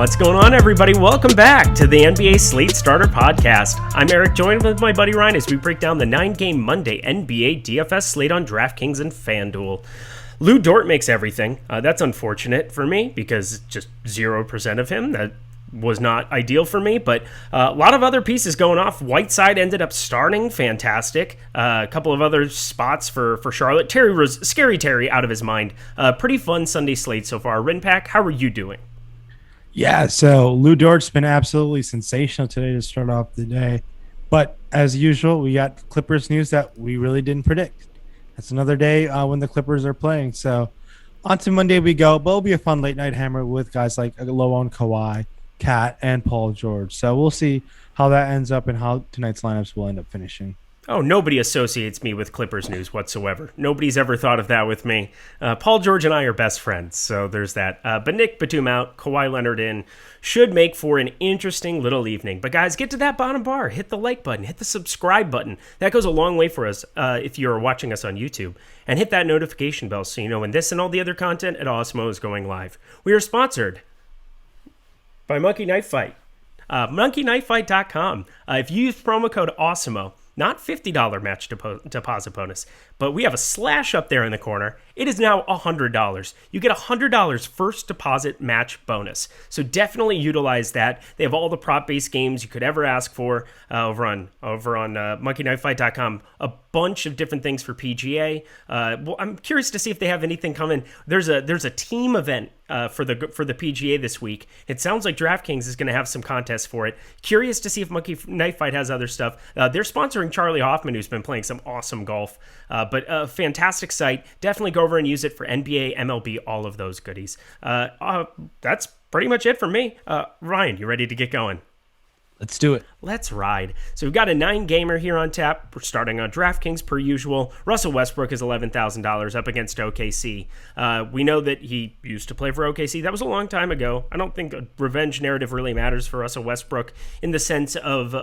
What's going on, everybody? Welcome back to the NBA Slate Starter Podcast. I'm Eric, joined with my buddy Ryan as we break down the 9-game Monday NBA DFS slate on DraftKings and FanDuel. Lou Dort makes everything. That's unfortunate for me because just 0% of him. That was not ideal for me, but a lot of other pieces going off. Whiteside ended up starting, fantastic. A couple of other spots for Charlotte. Scary Terry out of his mind. Pretty fun Sunday slate so far. Rinpack, how are you doing? Yeah, so Lou Dort's been absolutely sensational today to start off the day. But as usual, we got Clippers news that we really didn't predict. That's another day when the Clippers are playing. So on to Monday we go. But it'll be a fun late night hammer with guys like low-owned Kawhi, Cat, and Paul George. So we'll see how that ends up and how tonight's lineups will end up finishing. Oh, nobody associates me with Clippers news whatsoever. Nobody's ever thought of that with me. Paul George and I are best friends, so there's that. But Nick Batum out, Kawhi Leonard in, should make for an interesting little evening. But guys, get to that bottom bar. Hit the like button. Hit the subscribe button. That goes a long way for us if you're watching us on YouTube. And hit that notification bell so you know when this and all the other content at Awesemo is going live. We are sponsored by Monkey Knife Fight. MonkeyKnifeFight.com. If you use promo code Awesemo, not $50 match deposit bonus, but we have a slash up there in the corner. It is now $100. You get $100 first deposit match bonus. So definitely utilize that. They have all the prop-based games you could ever ask for over on MonkeyKnifeFight.com. A bunch of different things for PGA. Well, I'm curious to see if they have anything coming. There's a team event for the PGA this week. It sounds like DraftKings is going to have some contests for it. Curious to see if Monkey Knife Fight has other stuff. They're sponsoring Charlie Hoffman, who's been playing some awesome golf. But a fantastic site. Definitely go over and use it for NBA, MLB, all of those goodies. That's pretty much it for me. Ryan, you ready to get going? Let's do it. Let's ride. So we've got a 9-gamer here on tap. We're starting on DraftKings per usual. Russell Westbrook is $11,000 up against OKC. We know that he used to play for OKC. That was a long time ago. I don't think a revenge narrative really matters for Russell Westbrook in the sense of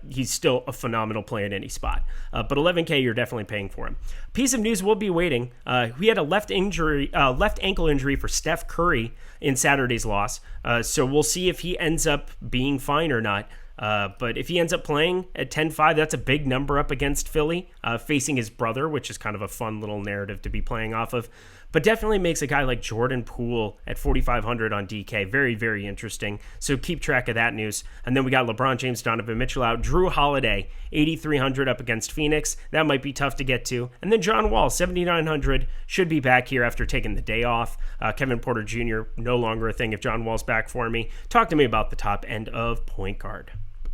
he's still a phenomenal player in any spot. But $11K, you're definitely paying for him. Piece of news we'll be waiting. We had a left ankle injury for Steph Curry in Saturday's loss. So we'll see if he ends up being fine or not. But if he ends up playing at 10-5, that's a big number up against Philly, facing his brother, which is kind of a fun little narrative to be playing off of. But definitely makes a guy like Jordan Poole at 4,500 on DK very, very interesting. So keep track of that news. And then we got LeBron James, Donovan Mitchell out. Drew Holiday, 8,300 up against Phoenix. That might be tough to get to. And then John Wall, 7,900, should be back here after taking the day off. Kevin Porter Jr., no longer a thing if John Wall's back for me. Talk to me about the top end of point guard.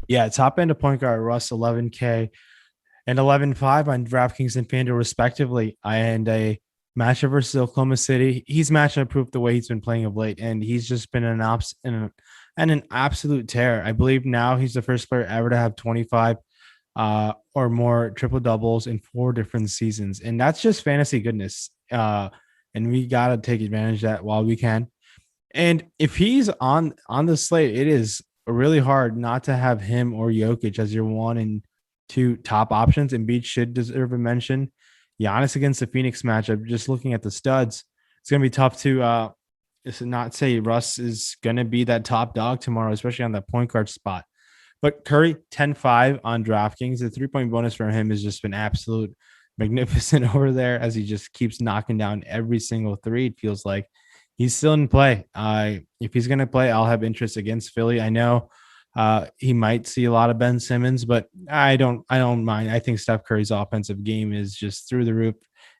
Yeah, top end of point guard, Russ, 11K and 11.5 on DraftKings and FanDuel respectively. And a matchup versus Oklahoma City. He's matchup proof the way he's been playing of late, and he's just been an absolute tear. I believe now he's the first player ever to have 25 or more triple doubles in 4 different seasons, and that's just fantasy goodness. And we gotta take advantage of that while we can. And if he's on the slate, it is really hard not to have him or Jokic as your 1 and 2 top options. Embiid should deserve a mention. Giannis against the Phoenix matchup, just looking at the studs, it's going to be tough to not say Russ is going to be that top dog tomorrow, especially on that point guard spot. But Curry, 10-5 on DraftKings. The 3-point bonus for him has just been absolute magnificent over there as he just keeps knocking down every single 3. It feels like he's still in play. If he's going to play, I'll have interest against Philly. I know he might see a lot of Ben Simmons, but I don't mind. I think Steph Curry's offensive game is just through the roof.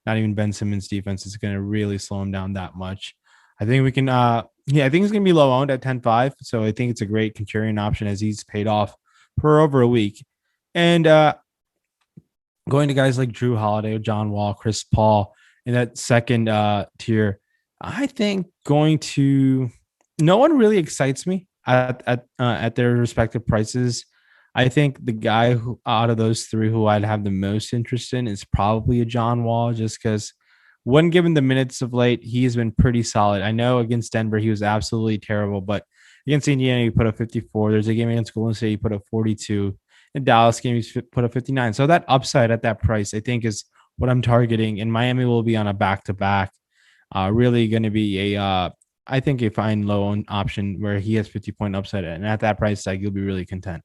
Not even Ben Simmons' defense is going to really slow him down that much. I think we can. I think he's going to be low owned at 10-5. So I think it's a great contrarian option as he's paid off for over a week. And going to guys like Drew Holiday, John Wall, Chris Paul in that second tier, I think going to no one really excites me at their respective prices. I think the guy who out of those 3 who I'd have the most interest in is probably a John Wall, just because when given the minutes of late, he's been pretty solid. I know against Denver, he was absolutely terrible, but against Indiana, he put up 54. There's a game against Golden State, he put up 42. In Dallas game, he put up 59. So that upside at that price, I think, is what I'm targeting. And Miami will be on a back-to-back. Really going to be a I think a fine low owned option where he has 50-point upside, and at that price tag, you'll be really content.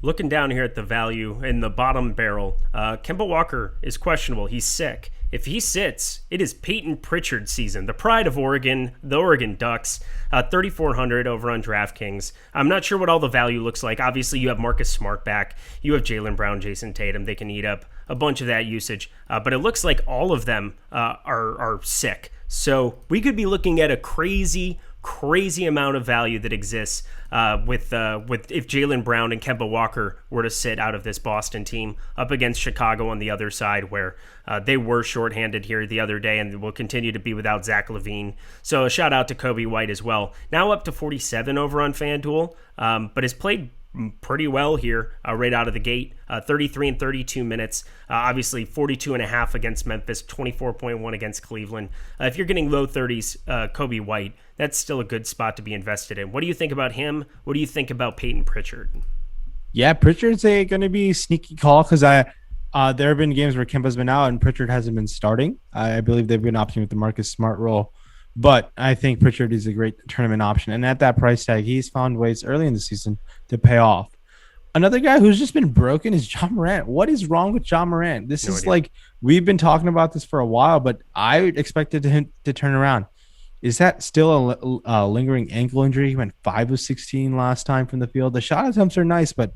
Looking down here at the value in the bottom barrel, Kemba Walker is questionable. He's sick. If he sits, it is Peyton Pritchard season. The pride of Oregon, the Oregon Ducks, 3,400 over on DraftKings. I'm not sure what all the value looks like. Obviously, you have Marcus Smart back. You have Jaylen Brown, Jason Tatum. They can eat up a bunch of that usage. But it looks like all of them are sick. So we could be looking at a crazy amount of value that exists with if Jaylen Brown and Kemba Walker were to sit out of this Boston team up against Chicago on the other side, where they were shorthanded here the other day and will continue to be without Zach LaVine. So a shout out to Kobe White as well. Now up to 47 over on FanDuel, but has played pretty well here right out of the gate. 33 and 32 minutes. Obviously 42 and a half against Memphis, 24.1 against Cleveland. If you're getting low 30s, Kobe White, that's still a good spot to be invested in. What do you think about him? What do you think about Peyton Pritchard? Yeah, Pritchard's going to be a sneaky call because there have been games where Kemba's been out and Pritchard hasn't been starting. I believe they've been opting with the Marcus Smart role. But I think Pritchard is a great tournament option. And at that price tag, he's found ways early in the season to pay off. Another guy who's just been broken is John Morant. What is wrong with John Morant? This is like, we've been talking about this for a while, but I expected him to turn around. Is that still a lingering ankle injury? He went 5 of 16 last time from the field. The shot attempts are nice, but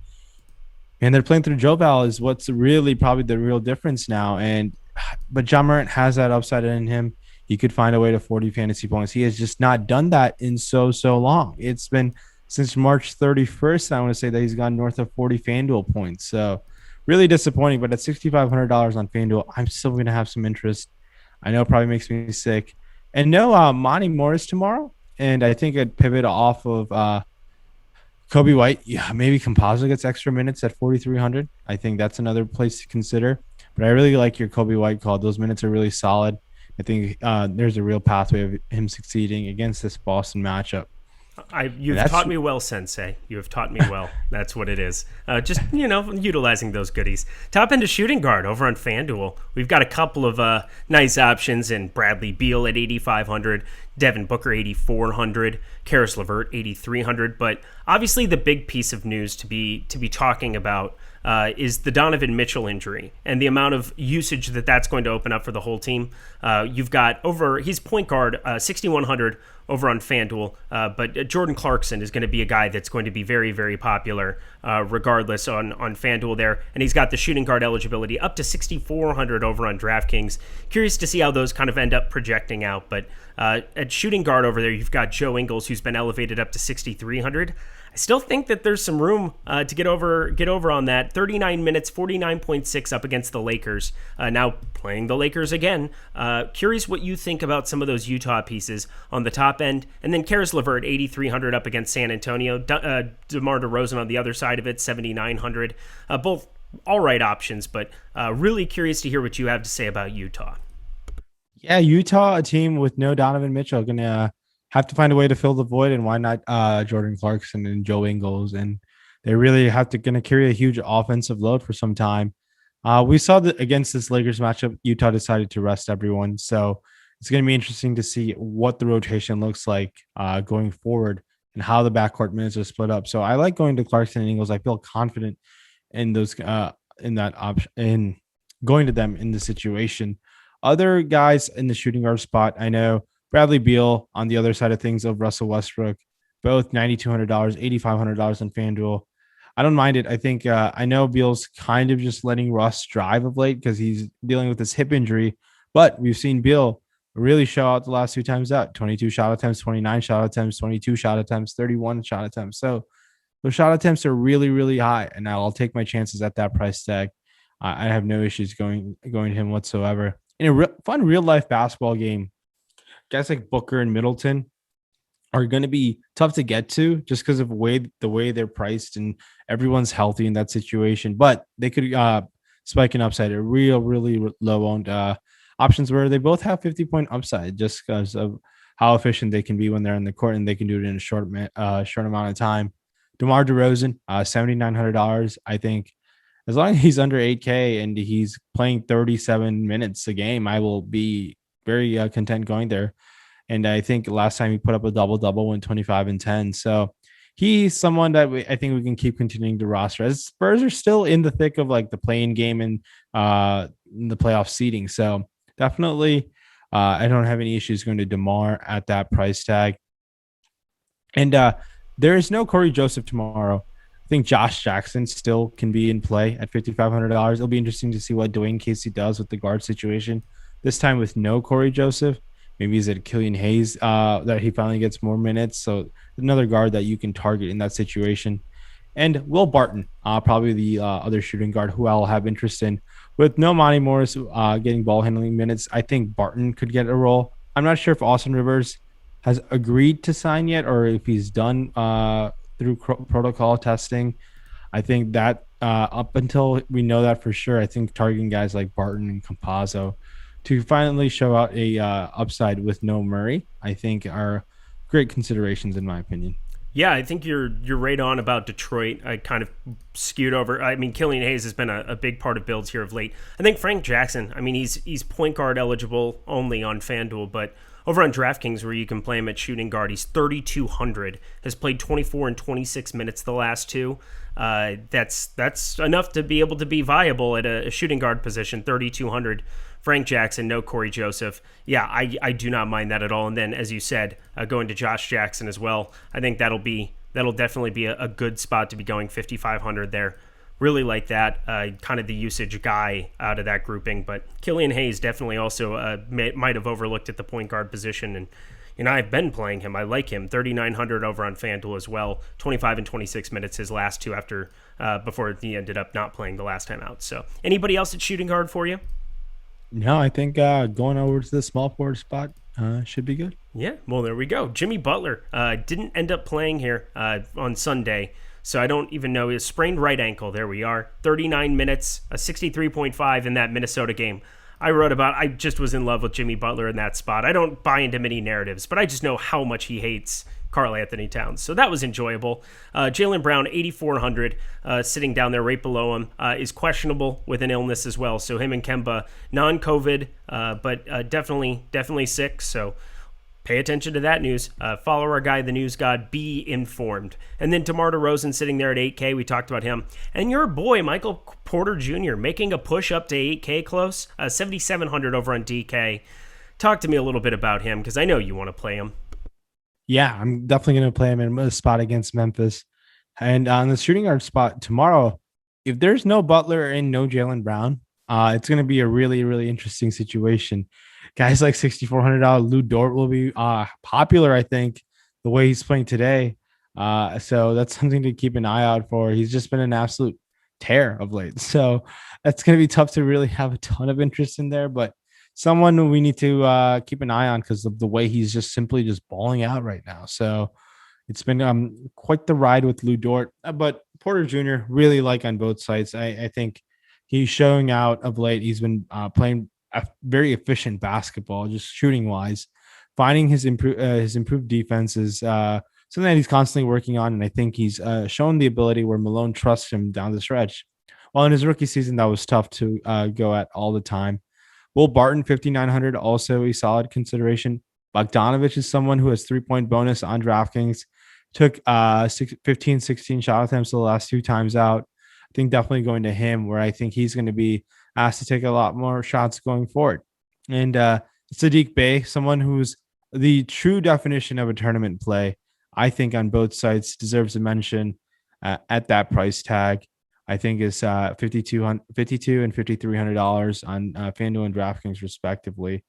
and they're playing through Joe Val is what's really probably the real difference now. But John Morant has that upside in him. He could find a way to 40 fantasy points. He has just not done that in so long. It's been since March 31st, I want to say that he's gone north of 40 FanDuel points. So really disappointing, but at $6,500 on FanDuel, I'm still going to have some interest. I know it probably makes me sick. And no Monty Morris tomorrow. And I think I'd pivot off of Kobe White. Yeah, maybe Composite gets extra minutes at 4,300. I think that's another place to consider. But I really like your Kobe White call. Those minutes are really solid. I think there's a real pathway of him succeeding against this Boston matchup. You've taught me well, Sensei. You have taught me well. That's what it is. Just, utilizing those goodies. Top end of shooting guard over on FanDuel. We've got a couple of nice options in Bradley Beal at 8,500, Devin Booker 8,400, Karis LeVert 8,300. But obviously the big piece of news to be talking about is the Donovan Mitchell injury and the amount of usage that's going to open up for the whole team. You've got he's point guard, 6,100 over on FanDuel, but Jordan Clarkson is going to be a guy that's going to be very, very popular regardless on FanDuel there. And he's got the shooting guard eligibility up to 6,400 over on DraftKings. Curious to see how those kind of end up projecting out. But at shooting guard over there, you've got Joe Ingles, who's been elevated up to 6,300. I still think that there's some room to get over on that. 39 minutes, 49.6 up against the Lakers. Now playing the Lakers again. Curious what you think about some of those Utah pieces on the top end. And then Karis LeVert, 8,300 up against San Antonio. DeMar DeRozan on the other side of it, 7,900. Both all right options, but really curious to hear what you have to say about Utah. Yeah, Utah, a team with no Donovan Mitchell, going to have to find a way to fill the void, and why not Jordan Clarkson and Joe Ingles? And they really going to carry a huge offensive load for some time. We saw that against this Lakers matchup, Utah decided to rest everyone. So it's going to be interesting to see what the rotation looks like going forward and how the backcourt minutes are split up. So I like going to Clarkson and Ingles. I feel confident in those in that option, in going to them in the situation. Other guys in the shooting guard spot, I know Bradley Beal on the other side of things of Russell Westbrook, both $9,200, $8,500 on FanDuel. I don't mind it. I think I know Beal's kind of just letting Russ drive of late because he's dealing with this hip injury, but we've seen Beal really show out the last 2 times out: 22 shot attempts, 29 shot attempts, 22 shot attempts, 31 shot attempts. So those shot attempts are really, really high, and I'll take my chances at that price tag. I have no issues going to him whatsoever. In a fun real life basketball game, guys like Booker and Middleton are going to be tough to get to just because of the way they're priced, and everyone's healthy in that situation. But they could spike an upside at really low owned options where they both have 50-point upside just because of how efficient they can be when they're in the court, and they can do it in a short amount of time. DeMar DeRozan, $7,900. I think as long as he's under 8K and he's playing 37 minutes a game, I will be very content going there. And I think last time he put up a double-double, went 25 and 10. So he's someone that I think we can keep continuing to roster, as Spurs are still in the thick of like the playing game and in the playoff seeding. So definitely, I don't have any issues going to DeMar at that price tag. And there is no Corey Joseph tomorrow. I think Josh Jackson still can be in play at $5,500. It'll be interesting to see what Dwayne Casey does with the guard situation. This time with no Corey Joseph. Maybe is it Killian Hayes that he finally gets more minutes? So another guard that you can target in that situation. And Will Barton, probably the other shooting guard who I'll have interest in. With no Monty Morris getting ball handling minutes, I think Barton could get a role. I'm not sure if Austin Rivers has agreed to sign yet or if he's done through protocol testing. I think that up until we know that for sure, I think targeting guys like Barton and Campazzo to finally show out a upside with no Murray, I think are great considerations in my opinion. Yeah, I think you're right on about Detroit. I kind of skewed over. I mean, Killian Hayes has been a big part of builds here of late. I think Frank Jackson, I mean, he's point guard eligible only on FanDuel, but over on DraftKings where you can play him at shooting guard, he's 3,200, has played 24 and 26 minutes the last two. That's enough to be able to be viable at a shooting guard position, 3,200. Frank Jackson, no Corey Joseph. Yeah, I do not mind that at all. And then, as you said, going to Josh Jackson as well. I think that'll definitely be a good spot to be going 5,500 there. Really like that, kind of the usage guy out of that grouping. But Killian Hayes definitely also might have overlooked at the point guard position. And I've been playing him. I like him. 3,900 over on FanDuel as well. 25 and 26 minutes his last two before he ended up not playing the last time out. So anybody else at shooting guard for you? No, I think going over to the small forward spot should be good. Yeah, well, there we go. Jimmy Butler didn't end up playing here on Sunday, so I don't even know. His sprained right ankle. There we are. 39 minutes, a 63.5 in that Minnesota game. I just was in love with Jimmy Butler in that spot. I don't buy into many narratives, but I just know how much he hates Karl Anthony Towns. So that was enjoyable. Jaylen Brown, 8,400, sitting down there right below him, is questionable with an illness as well. So him and Kemba, non-COVID, but definitely sick. So pay attention to that news. Follow our guy, the news god. Be informed. And then DeMar DeRozan sitting there at 8K. We talked about him. And your boy, Michael Porter Jr., making a push up to 8K close. 7,700 over on DK. Talk to me a little bit about him because I know you want to play him. Yeah, I'm definitely going to play him in a spot against Memphis. And on the shooting guard spot tomorrow, if there's no Butler and no Jaylen Brown, it's going to be a really, really interesting situation. Guys like $6,400 Lou Dort will be popular, I think, the way he's playing today. So that's something to keep an eye out for. He's just been an absolute tear of late. So that's going to be tough to really have a ton of interest in there. But someone we need to keep an eye on because of the way he's just simply just balling out right now. So it's been quite the ride with Lou Dort. But Porter Jr. really like on both sides. I think he's showing out of late. He's been playing a very efficient basketball, just shooting wise. Finding his improved defense is something that he's constantly working on. And I think he's shown the ability where Malone trusts him down the stretch. While in his rookie season, that was tough to go at all the time. Will Barton, 5,900, also a solid consideration. Bogdanovich is someone who has 3-point bonus on DraftKings. Took 15, 16 shot attempts the last two times out. I think definitely going to him where I think he's going to be asked to take a lot more shots going forward. And Sadiq Bey, someone who's the true definition of a tournament play, I think on both sides deserves a mention at that price tag. I think is $52 and $5,300 on FanDuel and DraftKings respectively.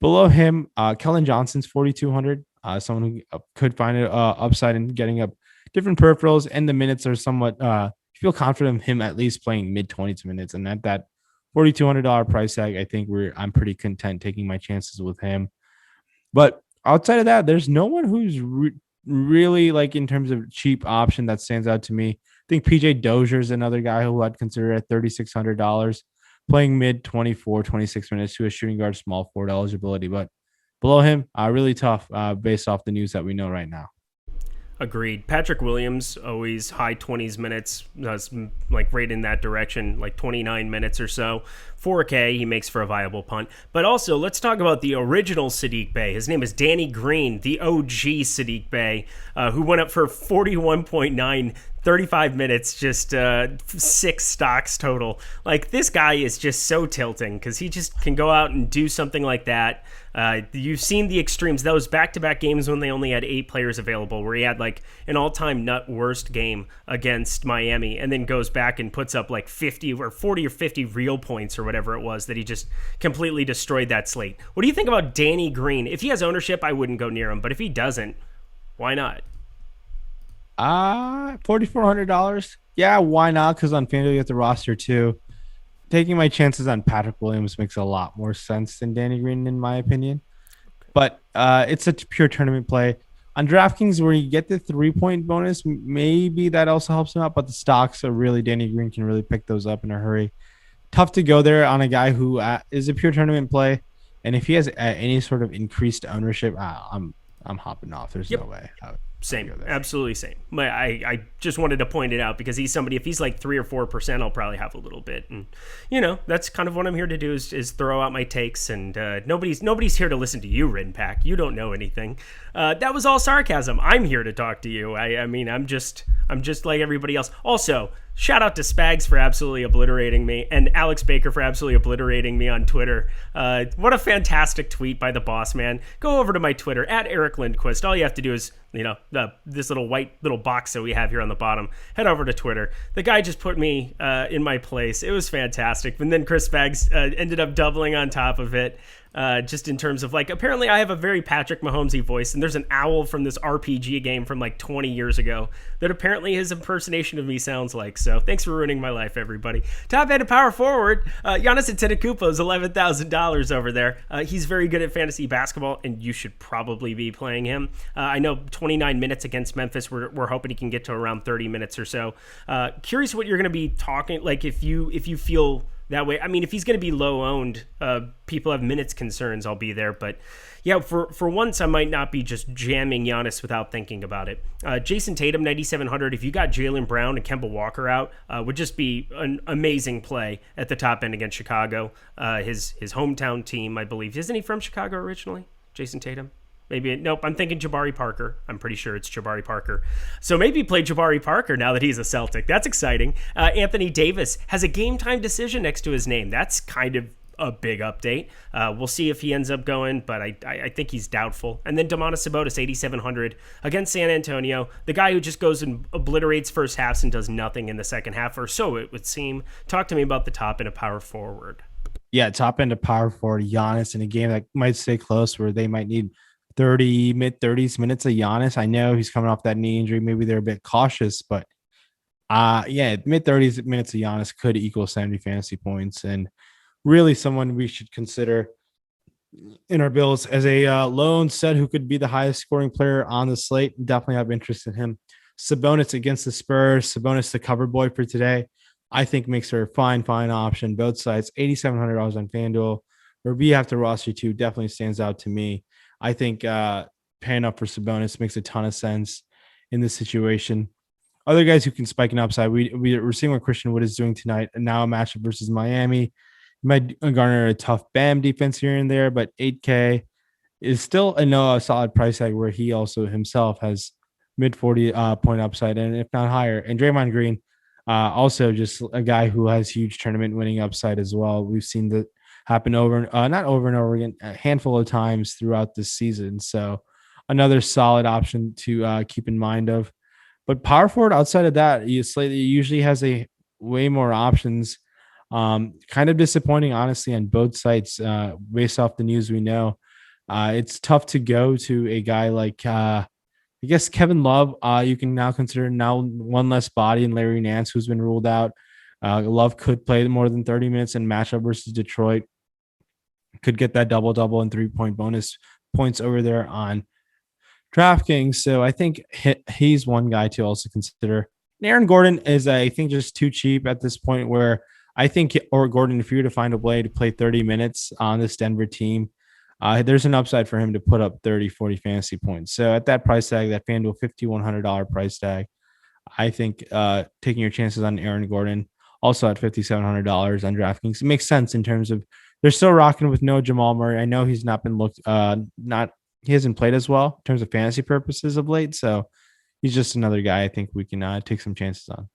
Below him, Kellen Johnson's 4,200. Someone who could find an upside in getting up different peripherals, and the minutes are somewhat. You feel confident of him at least playing mid-20s minutes, and at that $4,200 price tag, I think I'm pretty content taking my chances with him. But outside of that, there's no one who's really like in terms of cheap option that stands out to me. I think PJ Dozier is another guy who I'd consider at $3,600, playing mid 24, 26 minutes to a shooting guard, small forward eligibility. But below him, really tough based off the news that we know right now. Agreed. Patrick Williams, always high 20s minutes, like right in that direction, like 29 minutes or so. 4K, he makes for a viable punt. But also, let's talk about the original Sadiq Bey. His name is Danny Green, the OG Sadiq Bey, who went up for 41.9, 35 minutes, just 6 stocks total. Like, this guy is just so tilting because he just can go out and do something like that. You've seen the extremes, those back-to-back games when they only had 8 players available, where he had like an all-time nut worst game against Miami, and then goes back and puts up like 50 or 40 or 50 real points or whatever it was that he just completely destroyed that slate. What do you think about Danny Green? If he has ownership, I wouldn't go near him, but if he doesn't, why not? $4,400. Yeah, why not? Because on FanDuel you get the roster too. Taking my chances on Patrick Williams makes a lot more sense than Danny Green, in my opinion. But it's a pure tournament play. On DraftKings, where you get the 3-point bonus, maybe that also helps him out. But the stocks are really, Danny Green can really pick those up in a hurry. Tough to go there on a guy who is a pure tournament play. And if he has any sort of increased ownership, I'm hopping off. There's no way. Same, absolutely same. I just wanted to point it out because he's somebody, if he's like 3 or 4%, I'll probably have a little bit. And, that's kind of what I'm here to do is throw out my takes. And nobody's here to listen to you, Rin Pack. You don't know anything. That was all sarcasm. I'm here to talk to you. I mean, I'm just like everybody else. Also, shout out to Spags for absolutely obliterating me, and Alex Baker for absolutely obliterating me on Twitter. What a fantastic tweet by the boss man. Go over to my Twitter, at Eric Lindquist. All you have to do is, this little white little box that we have here on the bottom. Head over to Twitter. The guy just put me in my place. It was fantastic. And then Chris Spags ended up doubling on top of it. Just in terms of apparently I have a very Patrick Mahomesy voice, and there's an owl from this RPG game from 20 years ago that apparently his impersonation of me sounds like. So thanks for ruining my life, everybody. Top end power forward, Giannis Antetokounmpo is $11,000 over there. He's very good at fantasy basketball, and you should probably be playing him. I know 29 minutes against Memphis. We're hoping he can get to around 30 minutes or so. Curious what you're going to be talking if you feel that way. I mean, if he's going to be low owned, people have minutes concerns, I'll be there. But yeah, for once, I might not be just jamming Giannis without thinking about it. Jason Tatum, 9,700. If you got Jaylen Brown and Kemba Walker out, would just be an amazing play at the top end against Chicago. His hometown team, I believe. Isn't he from Chicago originally, Jason Tatum? Maybe, nope, I'm thinking Jabari Parker. I'm pretty sure it's Jabari Parker. So maybe play Jabari Parker now that he's a Celtic. That's exciting. Anthony Davis has a game time decision next to his name. That's kind of a big update. We'll see if he ends up going, but I think he's doubtful. And then Domantas Sabonis, 8,700 against San Antonio. The guy who just goes and obliterates first halves and does nothing in the second half, or so it would seem. Talk to me about the top end of power forward. Yeah, top end of power forward, Giannis, in a game that might stay close where they might need mid-30s minutes of Giannis. I know he's coming off that knee injury. Maybe they're a bit cautious, but mid-30s minutes of Giannis could equal 70 fantasy points, and really someone we should consider in our bills as a lone set who could be the highest scoring player on the slate. Definitely have interest in him. Sabonis against the Spurs. Sabonis, the cover boy for today, I think makes her a fine option. Both sides, $8,700 on FanDuel. Or we have to roster too. Definitely stands out to me. I think paying up for Sabonis makes a ton of sense in this situation. Other guys who can spike an upside, we're seeing what Christian Wood is doing tonight, and now a matchup versus Miami. You might garner a tough BAM defense here and there, but 8K is still a solid price tag where he also himself has mid 40 point upside, and if not higher. And Draymond Green, also just a guy who has huge tournament winning upside as well. We've seen that happen not over and over again, a handful of times throughout this season. So another solid option to keep in mind of. But power forward outside of that, Slate usually has a way more options. Kind of disappointing, honestly, on both sites based off the news we know. It's tough to go to a guy like, I guess, Kevin Love. You can now consider one less body in Larry Nance, who's been ruled out. Love could play more than 30 minutes in matchup versus Detroit. Could get that double-double and 3-point bonus points over there on DraftKings. So I think he's one guy to also consider. Aaron Gordon is, I think, just too cheap at this point, where I think Gordon, if you were to find a way to play 30 minutes on this Denver team, There's an upside for him to put up 30, 40 fantasy points. So at that price tag, that FanDuel $5,100 price tag, I think taking your chances on Aaron Gordon, also at $5,700 on DraftKings, it makes sense in terms of they're still rocking with no Jamal Murray. I know he's not been he hasn't played as well in terms of fantasy purposes of late. So he's just another guy I think we can take some chances on.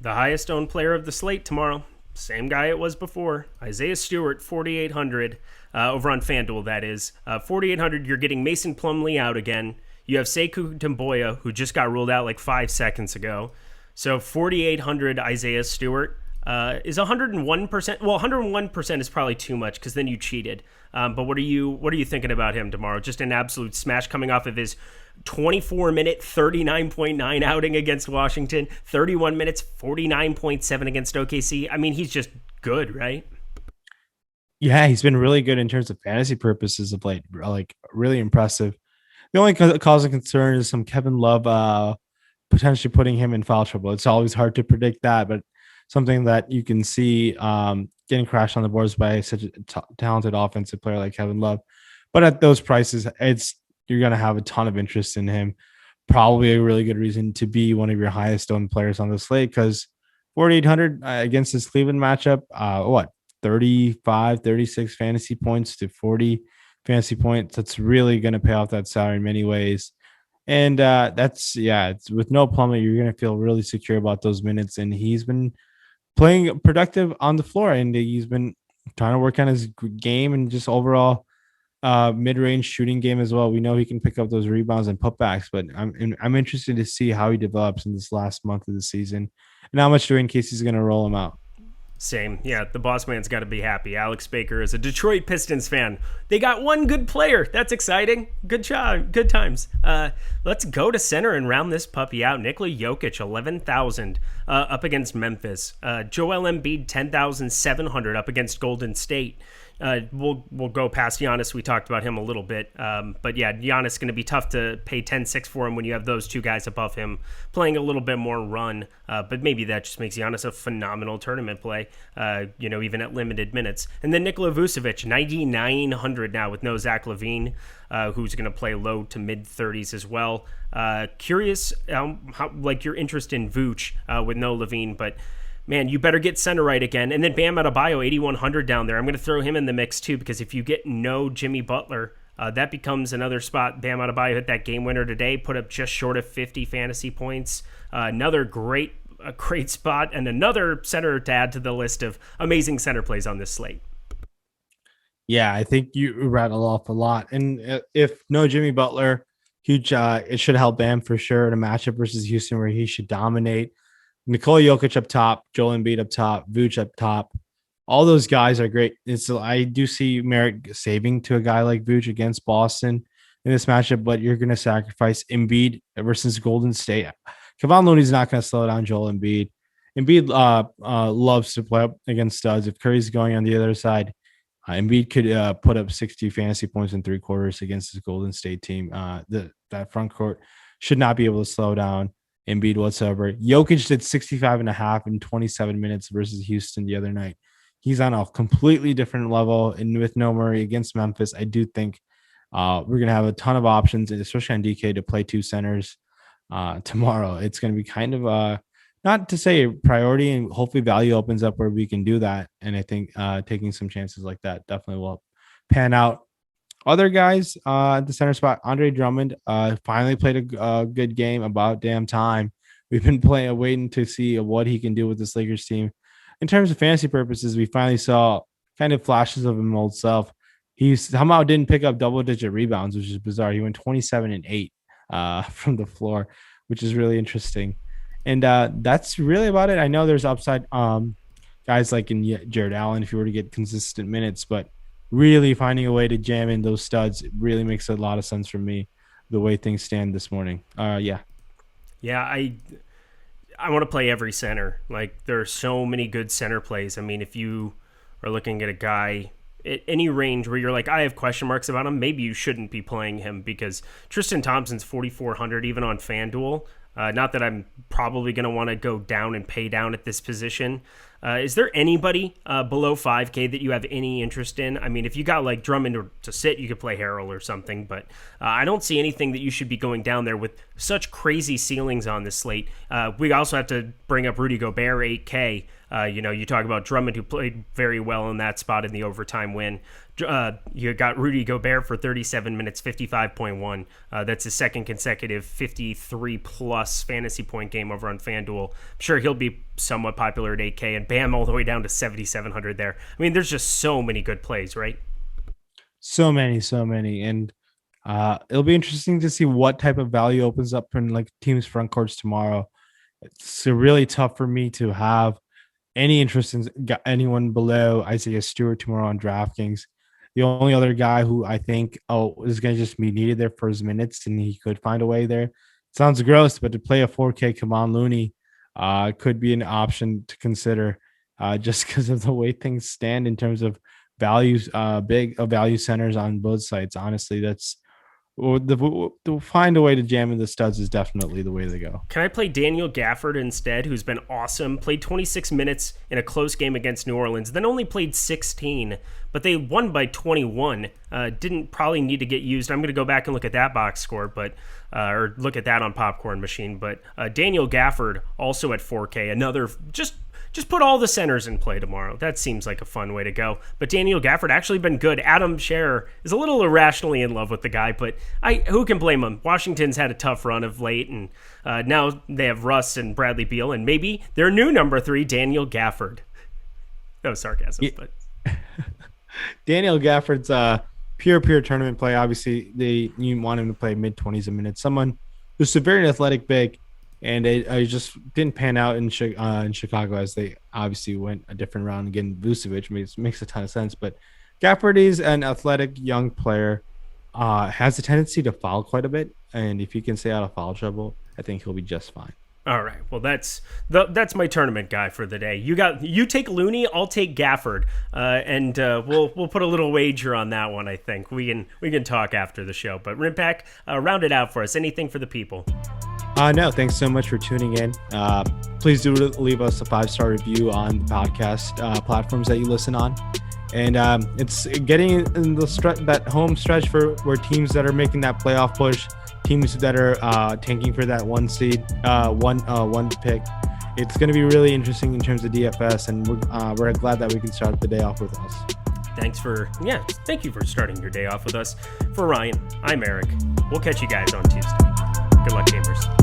The highest owned player of the slate tomorrow, same guy it was before, Isaiah Stewart, 4,800 over on FanDuel, that is. 4,800, you're getting Mason Plumlee out again. You have Sekou Doumbouya, who just got ruled out like 5 seconds ago. So 4,800 Isaiah Stewart is 101%. Well, 101% is probably too much because then you cheated. But what are you thinking about him tomorrow? Just an absolute smash coming off of his 24-minute, 39.9 outing against Washington, 31 minutes, 49.7 against OKC. I mean, he's just good, right? Yeah, he's been really good in terms of fantasy purposes of late. Like really impressive. The only cause of concern is some Kevin Love potentially putting him in foul trouble. It's always hard to predict that, but something that you can see getting crashed on the boards by such a talented offensive player like Kevin Love. But at those prices, you're going to have a ton of interest in him. Probably a really good reason to be one of your highest owned players on the slate because 4,800 against this Cleveland matchup, 35, 36 fantasy points to 40 fantasy points. That's really going to pay off that salary in many ways. And it's with no Plumlee, you're going to feel really secure about those minutes. And he's been playing productive on the floor, and he's been trying to work on his game and just overall mid-range shooting game as well. We know he can pick up those rebounds and putbacks, but I'm interested to see how he develops in this last month of the season and how much Dwayne Casey's going to roll him out. Same. Yeah, the boss man's got to be happy. Alex Baker is a Detroit Pistons fan. They got one good player. That's exciting. Good job. Good times. Let's go to center and round this puppy out. Nikola Jokic, 11,000 up against Memphis. Joel Embiid, 10,700 up against Golden State. We'll go past Giannis. We talked about him a little bit. But yeah, Giannis going to be tough to pay 10-6 for him when you have those two guys above him playing a little bit more run. But maybe that just makes Giannis a phenomenal tournament play, even at limited minutes. And then Nikola Vucevic, 9,900 now with no Zach LaVine, who's going to play low to mid 30s as well. Curious how your interest in Vooch with no LaVine, but man, you better get center right again. And then Bam Adebayo, 8,100 down there. I'm going to throw him in the mix too, because if you get no Jimmy Butler, that becomes another spot. Bam Adebayo hit that game winner today, put up just short of 50 fantasy points. Another great spot, and another center to add to the list of amazing center plays on this slate. Yeah, I think you rattle off a lot. And if no Jimmy Butler, huge, it should help Bam for sure in a matchup versus Houston where he should dominate. Nikola Jokic up top, Joel Embiid up top, Vooch up top. All those guys are great. I do see merit saving to a guy like Vooch against Boston in this matchup, but you're going to sacrifice Embiid versus Golden State. Kevon Looney's not going to slow down Joel Embiid. Embiid loves to play up against studs. If Curry's going on the other side, Embiid could put up 60 fantasy points in 3 quarters against his Golden State team. That front court should not be able to slow down Embiid whatsoever. Jokic did 65.5 in 27 minutes versus Houston the other night. He's on a completely different level, and with no Murray against Memphis, I do think we're going to have a ton of options, especially on DK, to play 2 centers tomorrow. It's going to be kind of not to say a priority, and hopefully value opens up where we can do that. And I think taking some chances like that definitely will pan out. Other guys at the center spot, Andre Drummond finally played a good game. About damn time. We've been waiting to see what he can do with this Lakers team. In terms of fantasy purposes, we finally saw kind of flashes of his old self. He somehow didn't pick up double-digit rebounds, which is bizarre. He went 27 and 8 from the floor, which is really interesting. And that's really about it. I know there's upside guys like in Jared Allen if you were to get consistent minutes, but really finding a way to jam in those studs really makes a lot of sense for me the way things stand this morning. Yeah, I want to play every center. Like, there are so many good center plays. I mean, if you are looking at a guy at any range where you're like, I have question marks about him, maybe you shouldn't be playing him, because Tristan Thompson's 4,400 even on FanDuel. Not that I'm probably going to want to go down and pay down at this position. Is there anybody below 5K that you have any interest in? I mean, if you got like Drummond to sit, you could play Harrell or something, but I don't see anything that you should be going down there with such crazy ceilings on this slate. We also have to bring up Rudy Gobert, 8K. You talk about Drummond, who played very well in that spot in the overtime win. You got Rudy Gobert for 37 minutes, 55.1. That's his second consecutive 53-plus fantasy point game over on FanDuel. I'm sure he'll be somewhat popular at 8K, and Bam all the way down to 7,700 there. I mean, there's just so many good plays, right? So many. And it'll be interesting to see what type of value opens up in like teams' front courts tomorrow. It's really tough for me to have any interest in anyone below Isaiah Stewart tomorrow on DraftKings. The only other guy who I think is going to just be needed there for his minutes, and he could find a way there. It sounds gross, but to play a 4K Kevon Looney could be an option to consider just because of the way things stand in terms of values, value centers on both sides. Honestly, that's to find a way to jam in the studs is definitely the way to go. Can I play Daniel Gafford instead, who's been awesome? Played 26 minutes in a close game against New Orleans, then only played 16, but they won by 21. Didn't probably need to get used. I'm going to go back and look at that box score, but or look at that on Popcorn Machine. But Daniel Gafford also at 4K, another just put all the centers in play tomorrow. That seems like a fun way to go. But Daniel Gafford actually been good. Adam Scherer is a little irrationally in love with the guy, but who can blame him? Washington's had a tough run of late, and now they have Russ and Bradley Beal, and maybe their new number 3, Daniel Gafford. That was sarcasm, but Daniel Gafford's pure tournament play. Obviously, you want him to play mid-20s a minute. Someone who's a very athletic big. And I just didn't pan out in Chicago, as they obviously went a different round again. Vucevic makes a ton of sense. But Gafford is an athletic young player, has a tendency to foul quite a bit. And if he can stay out of foul trouble, I think he'll be just fine. All right. Well, that's my tournament guy for the day. You take Looney, I'll take Gafford, and we'll put a little wager on that one. I think we can talk after the show. But Rimpak, round it out for us. Anything for the people? No, thanks so much for tuning in. Please do leave us a 5-star review on the podcast platforms that you listen on. And it's getting in that home stretch where teams that are making that playoff push, teams that are tanking for that 1 seed, one pick. It's going to be really interesting in terms of DFS, and we're glad that we can start the day off with us. Thank you for starting your day off with us. For Ryan, I'm Eric. We'll catch you guys on Tuesday. Good luck, gamers.